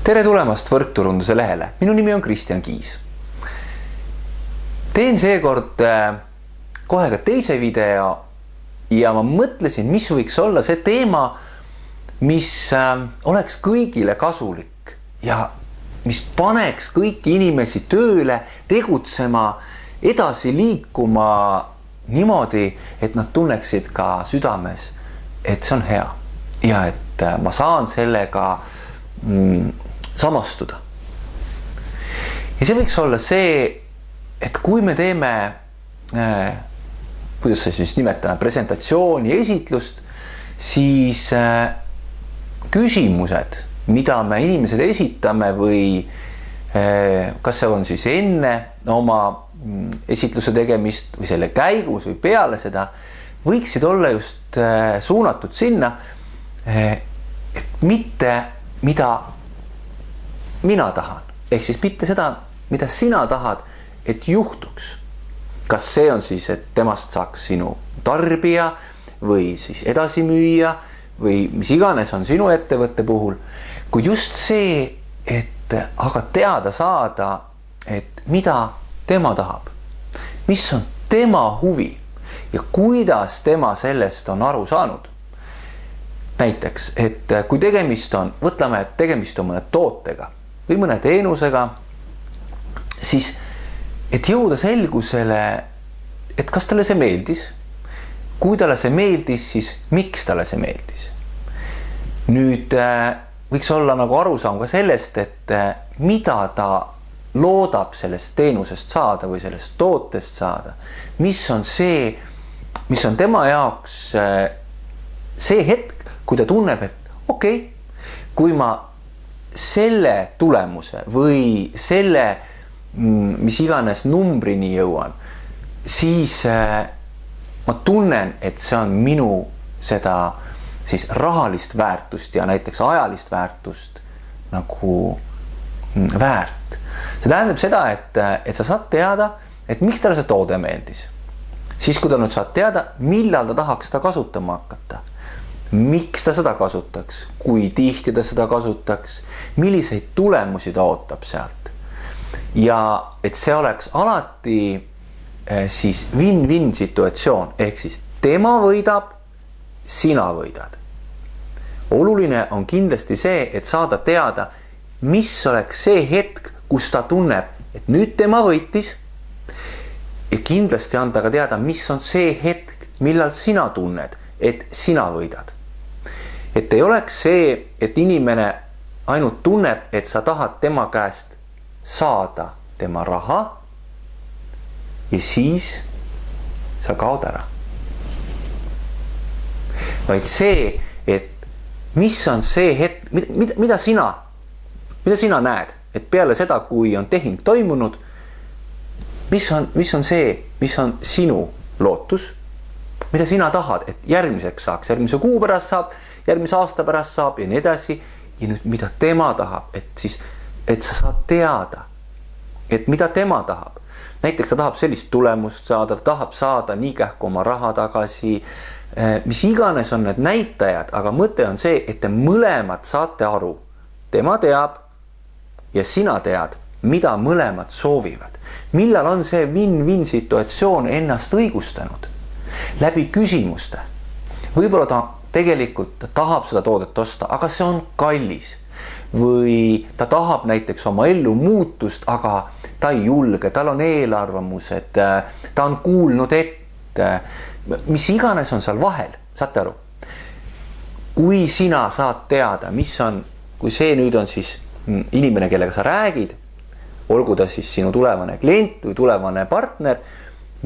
Tere tulemast Võrkturunduse lehele. Minu nimi on Kristjan Kiis. Teen seekord kohe ka teise video ja ma mõtlesin, mis võiks olla see teema, mis oleks kõigile kasulik ja mis paneks kõiki inimesi tööle, tegutsema, edasi liikuma niimoodi, et nad tunneksid ka südames, et see on hea ja et ma saan sellega samastuda. Ja see võiks olla see, et kui me teeme, kuidas see siis nimetame, presentatsiooni, esitlust, siis küsimused, mida me inimesele esitame või kas see on siis enne oma esitluse tegemist või selle käigus või peale seda, võiksid olla just suunatud sinna, et mitte mida mina tahan, ehk siis mitte seda, mida sina tahad, et juhtuks. Kas see on siis, et temast saaks sinu tarbija või siis edasimüüja või mis iganes on sinu ettevõtte puhul, kui just see, et aga teada saada, et mida tema tahab, mis on tema huvi ja kuidas tema sellest on aru saanud. Näiteks, et kui tegemist on, võtleme, et tegemist on mõne tootega või mõne teenusega, siis et jõuda selgusele, et kas talle see meeldis, kui talle see meeldis, siis miks talle see meeldis. Nüüd võiks olla nagu arusaam ka sellest, et mida ta loodab sellest teenusest saada või sellest tootest saada, mis on see, mis on tema jaoks see hetk, kui ta tunneb, et okei, kui ma selle tulemuse või selle, mis iganes numbrini jõuan, siis ma tunnen, et see on minu seda siis rahalist väärtust ja näiteks ajalist väärtust nagu väärt. See tähendab seda, et sa saad teada, et miks talle see toode meeldis. Siis kui ta nüüd saad teada, millal ta tahaks seda kasutama hakata. Miks ta seda kasutaks, kui tihti ta seda kasutaks, milliseid tulemusi ta ootab sealt. Ja et see oleks alati siis win-win situatsioon, ehk siis tema võidab, sina võidad. Oluline on kindlasti see, et saada teada, mis oleks see hetk, kus ta tunneb, et nüüd tema võitis ja kindlasti anda ka teada, mis on see hetk, millal sina tunned, et sina võidad. Et ei oleks see, et inimene ainult tunneb, et sa tahad tema käest saada tema raha ja siis sa kaod ära. Vaid see, et mis on see hetk, mida sina näed, et peale seda, kui on tehing toimunud, mis on see, mis on sinu lootus, mida sina tahad, et järgmiseks saaks, järgmise kuu pärast saab, järgmise aasta pärast saab ja nii edasi. Ja nüüd mida tema tahab, et sa saad teada, et mida tema tahab. Näiteks ta tahab sellist tulemust saada, ta tahab saada nii kähku oma raha tagasi, mis iganes on need näitajad, aga mõte on see, et te mõlemad saate aru. Tema teab ja sina tead, mida mõlemad soovivad. Millal on see win-win situatsioon ennast õigustanud? Läbi küsimuste. Võib-olla ta tegelikult tahab seda toodet osta, aga see on kallis. Või ta tahab näiteks oma ellu muutust, aga ta ei julge, tal on eelarvamused, ta on kuulnud ette, mis iganes on seal vahel, saate aru. Kui sina saad teada, mis on, kui see nüüd on siis inimene, kellega sa räägid, olgu ta siis sinu tulevane klient või tulevane partner,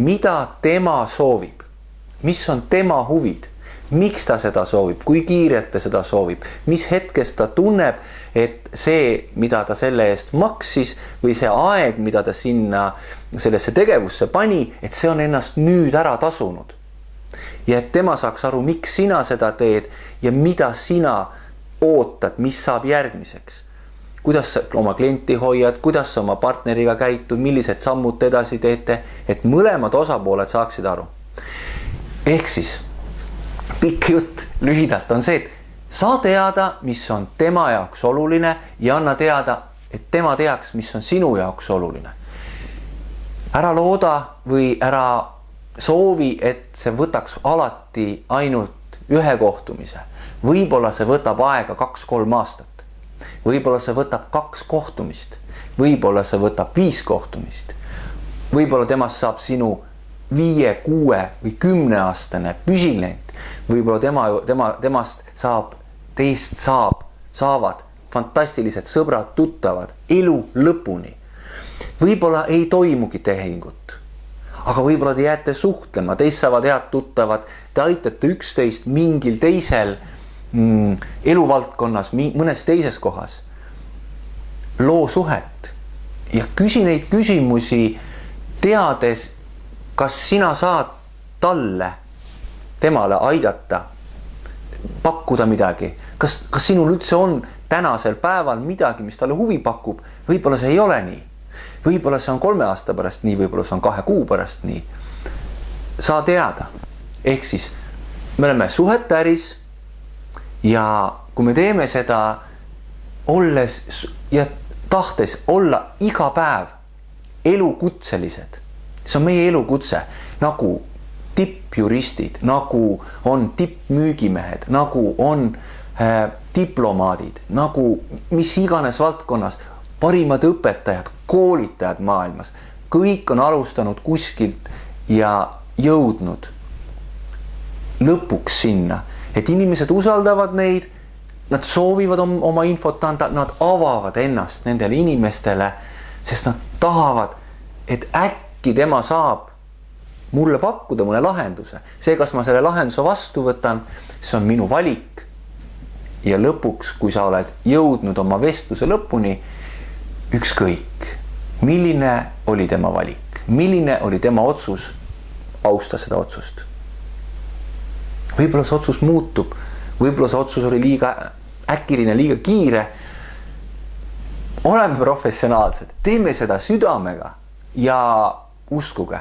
mida tema soovib, mis on tema huvid, miks ta seda soovib, kui kiirelt ta seda soovib, mis hetkest ta tunneb, et see, mida ta selle eest maksis või see aeg, mida ta sinna sellesse tegevusse pani, et see on ennast nüüd ära tasunud. Ja et tema saaks aru, miks sina seda teed ja mida sina ootad, mis saab järgmiseks. Kuidas sa oma klienti hoiad, kuidas sa oma partneriga käitud, millised sammud edasi teete, et mõlemad osapooled saaksid aru. Ehk siis pikk jutt lühidalt on see, et saa teada, mis on tema jaoks oluline ja anna teada, et tema teaks, mis on sinu jaoks oluline. Ära looda või ära soovi, et see võtaks alati ainult ühe kohtumise. Võib-olla see võtab aega 2-3 aastat. Võib-olla see võtab 2 kohtumist. Võib-olla see võtab 5 kohtumist. Võib-olla temast saab sinu 5, 6 või 10 aastane püsiklient. Võib-olla temast saavad fantastilised sõbrad, tuttavad elu lõpuni. Võib-olla ei toimugi tehingut, aga võib-olla te jääte suhtlema, teist saavad head tuttavad, te aitate üksteist mingil teisel eluvaldkonnas, mõnes teises kohas. Loo suhet ja küsi neid küsimusi teades, kas sina saad temale aidata, pakkuda midagi. Kas sinul üldse on tänasel päeval midagi, mis talle huvi pakub? Võib-olla see ei ole nii. Võib-olla see on 3 aasta pärast nii, võib-olla see on 2 kuu pärast nii. Saa teada. Ehk siis me oleme suhetäris ja kui me teeme seda olles ja tahtes olla iga päev elukutselised, see on meie elukutse, nagu tippjuristid, nagu on tippmüügimehed, nagu on diplomaadid, nagu mis iganes valdkonnas, parimad õpetajad, koolitajad maailmas. Kõik on alustanud kuskilt ja jõudnud lõpuks sinna, et inimesed usaldavad neid, nad soovivad oma infot anda, nad avavad ennast nendele inimestele, sest nad tahavad, et äkki tema saab mulle pakkuda mõne lahenduse. See, kas ma selle lahenduse vastu võtan, see on minu valik. Ja lõpuks, kui sa oled jõudnud oma vestluse lõpuni, ükskõik, milline oli tema valik, milline oli tema otsus, austa seda otsust. Võib-olla see otsus muutub, võib-olla see otsus oli liiga äkiline, liiga kiire. Oleme professionaalsed, teeme seda südamega ja uskuge,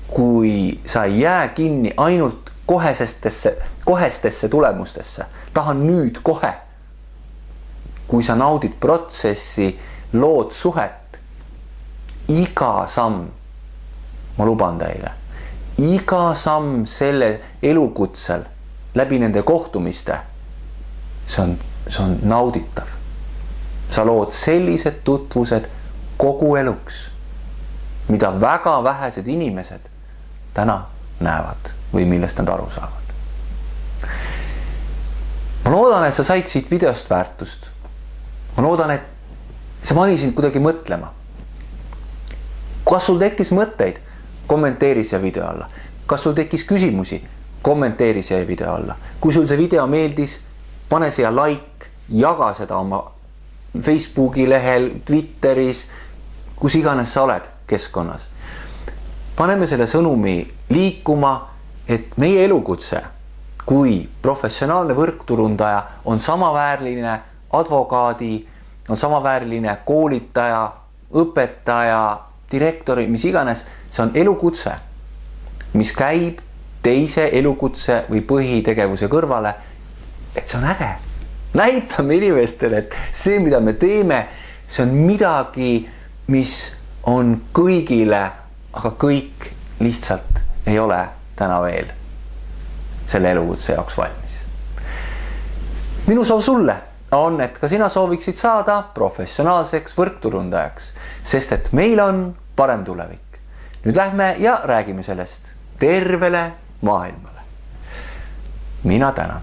kui sa ei jää kinni ainult kohestesse tulemustesse, tahan nüüd kohe. Kui sa naudid protsessi, lood suhet, iga samm, ma luban teile, iga samm selle elukutsel läbi nende kohtumiste, see on nauditav. Sa lood sellised tutvused kogu eluks, mida väga vähesed inimesed täna näevad või millest nad aru saavad. Ma loodan, et sa said siit videost väärtust. Ma loodan, et see pani sind kuidagi mõtlema. Kas sul tekkis mõtteid? Kommenteeri siia video alla. Kas sul tekkis küsimusi? Kommenteeri siia video alla. Kui sul see video meeldis, pane siia like, jaga seda oma Facebooki lehel, Twitteris, kus iganes sa oled keskkonnas. Paneme selle sõnumi liikuma, et meie elukutse kui professionaalne võrkturundaja on samaväärline advokaadi, on samaväärline koolitaja, õpetaja, direktori, mis iganes. See on elukutse, mis käib teise elukutse või põhitegevuse kõrvale. Et see on äge. Näitame inimestele, et see, mida me teeme, see on midagi, mis on kõigile, aga kõik lihtsalt ei ole täna veel selle elukutse jaoks valmis. Minu soov sulle on, et ka sina sooviksid saada professionaalseks võrkturundajaks, sest et meil on parem tulevik. Nüüd lähme ja räägime sellest tervele maailmale. Mina tänan.